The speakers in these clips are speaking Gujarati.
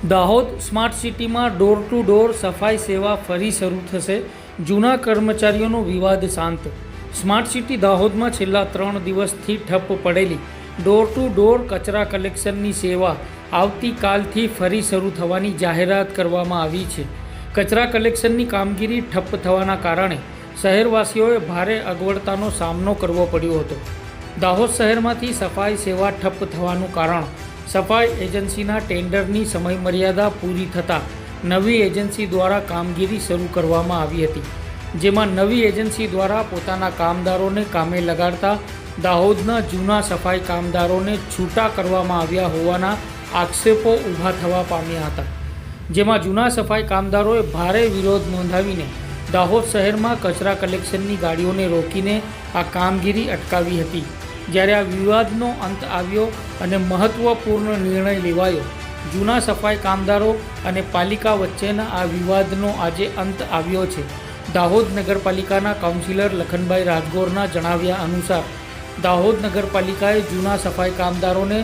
દાહોદ સ્માર્ટ સિટીમાં ડોર ટુ ડોર સફાઈ સેવા ફરી શરૂ થશે. જૂના કર્મચારીઓનો વિવાદ શાંત. સ્માર્ટ સિટી દાહોદમાં છેલ્લા 3 દિવસથી ઠપ્પ પડેલી ડોર ટુ ડોર કચરા કલેક્શનની સેવા આવતીકાલથી ફરી શરૂ થવાની જાહેરાત કરવામાં આવી છે. કચરા કલેક્શનની કામગીરી ઠપ્પ થવાના કારણે શહેરવાસીઓએ ભારે અગવડતાનો સામનો કરવો પડ્યો હતો. દાહોદ શહેરમાંથી સફાઈ સેવા ઠપ્પ થવાનું કારણ સફાઈ એજન્સીના ટેન્ડરની સમયમર્યાદા પૂરી થતાં નવી એજન્સી દ્વારા કામગીરી શરૂ કરવામાં આવી હતી, જેમાં નવી એજન્સી દ્વારા પોતાના કામદારોને કામે લગાડતા દાહોદના જૂના સફાઈ કામદારોને છૂટા કરવામાં આવ્યા હોવાના આક્ષેપો ઊભા થવા પામ્યા હતા. જેમાં જૂના સફાઈ કામદારોએ ભારે વિરોધ નોંધાવીને દાહોદ શહેરમાં કચરા કલેક્શનની ગાડીઓને રોકીને આ કામગીરી અટકાવી હતી. જ્યારે આ વિવાદનો અંત આવ્યો અને મહત્ત્વપૂર્ણ નિર્ણય લેવાયો. જૂના સફાઈ કામદારો અને પાલિકા વચ્ચેના આ વિવાદનો આજે અંત આવ્યો છે. દાહોદ નગરપાલિકાના કાઉન્સિલર લખનભાઈ રાજગોરના જણાવ્યા અનુસાર દાહોદ નગરપાલિકાએ જૂના સફાઈ કામદારોને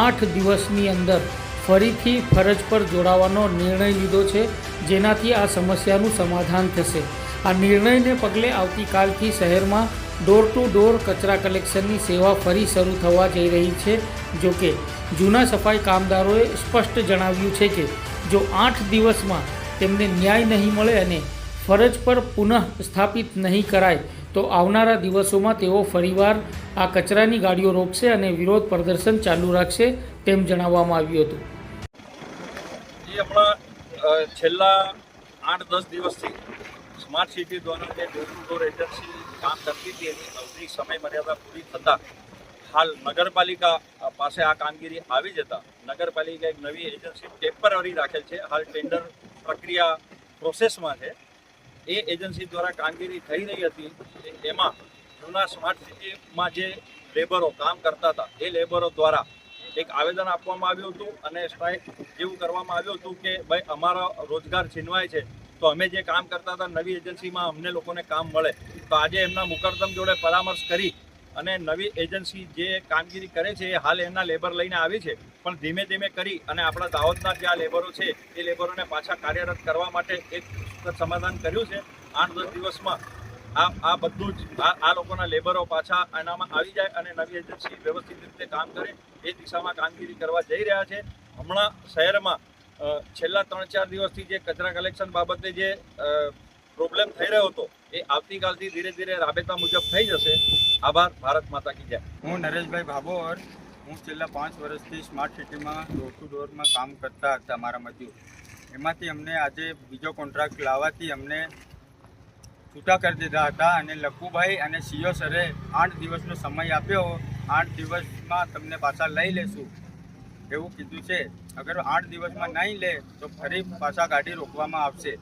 8 દિવસની અંદર ફરીથી ફરજ પર જોડાવાનો નિર્ણય લીધો છે, જેનાથી આ સમસ્યાનું સમાધાન થશે. આ નિર્ણયને પગલે આવતીકાલથી શહેરમાં ડોર ટુ ડોર કચરા કલેક્શનની સેવા ફરી શરૂ થવા જઈ રહી છે. જોકે જૂના સફાઈ કામદારોએ સ્પષ્ટ જણાવ્યું છે કે જો 8 દિવસમાં તેમને ન્યાય નહીં મળે અને ફરજ પર પુનઃ સ્થાપિત નહીં કરાય તો આવનારા દિવસોમાં તેઓ ફરીવાર આ કચરાની ગાડીઓ રોકશે અને વિરોધ પ્રદર્શન ચાલુ રાખશે તેમ જણાવવામાં આવ્યું હતું. હમણાં છેલ્લા 8-10 દિવસથી સ્માર્ટ સિટી દ્વારા જે ડોર ટુ ડોર એજન્સી કામ કરતી હતી એની અવધિ સમય મર્યાદા પૂરી થતાં હાલ નગરપાલિકા પાસે આ કામગીરી આવી જતા નગરપાલિકા એક નવી એજન્સી ટેમ્પરરી રાખેલ છે. હાલ ટેન્ડર પ્રક્રિયા પ્રોસેસમાં છે. એ એજન્સી દ્વારા કામગીરી થઈ રહી હતી. એમાં જૂના સ્માર્ટ સિટીમાં જે લેબરો કામ કરતા હતા એ લેબરો દ્વારા એક આવેદન આપવામાં આવ્યું હતું અને સ્ટ્રાઇક જેવું કરવામાં આવ્યું હતું કે ભાઈ અમારો રોજગાર છીનવાય છે, તો અમે જે કામ કરતા હતા નવી એજન્સીમાં અમને લોકોને કામ મળે. તો આજે એમના મુકદ્દમ જોડે પરામર્શ કરી અને નવી એજન્સી જે કામગીરી કરે છે એ હાલ એમના લેબર લઈને આવી છે, પણ ધીમે ધીમે કરી અને આપણા દાહોદના જે આ લેબરો છે એ લેબરોને પાછા કાર્યરત કરવા માટે એક સમાધાન કર્યું છે. 8-10 દિવસમાં આ બધું જ આ લોકોના લેબરો પાછા આનામાં આવી જાય અને નવી એજન્સી વ્યવસ્થિત રીતે કામ કરે એ દિશામાં કામગીરી કરવા જઈ રહ્યા છે. હમણાં શહેરમાં છેલ્લા 3-4 દિવસથી જે કચરા કલેક્શન બાબતે જે પ્રોબ્લેમ થઈ રહ્યો હતો એ આવતીકાલથી ધીરે ધીરે રાબેતા મુજબ થઈ જશે. આભાર. ભારત માતા કી જય. હું નરેશભાઈ ભાભોર. હું છેલ્લા 5 વર્ષથી સ્માર્ટ સિટીમાં ડોર ટુ ડોરમાં કામ કરતા હતા મારા મજૂર. એમાંથી અમને આજે બીજો કોન્ટ્રાક્ટ લાવવાથી અમને છૂટા કરી દીધા હતા અને લખુભાઈ અને સીઓ સરે 8 દિવસનો સમય આપ્યો. 8 દિવસમાં તમને પાછા લઈ લેશું એવું કીધું છે. અગર 8 દિવસમાં નહીં લે તો ફરી પાછા ગાડી રોકવામાં આવશે.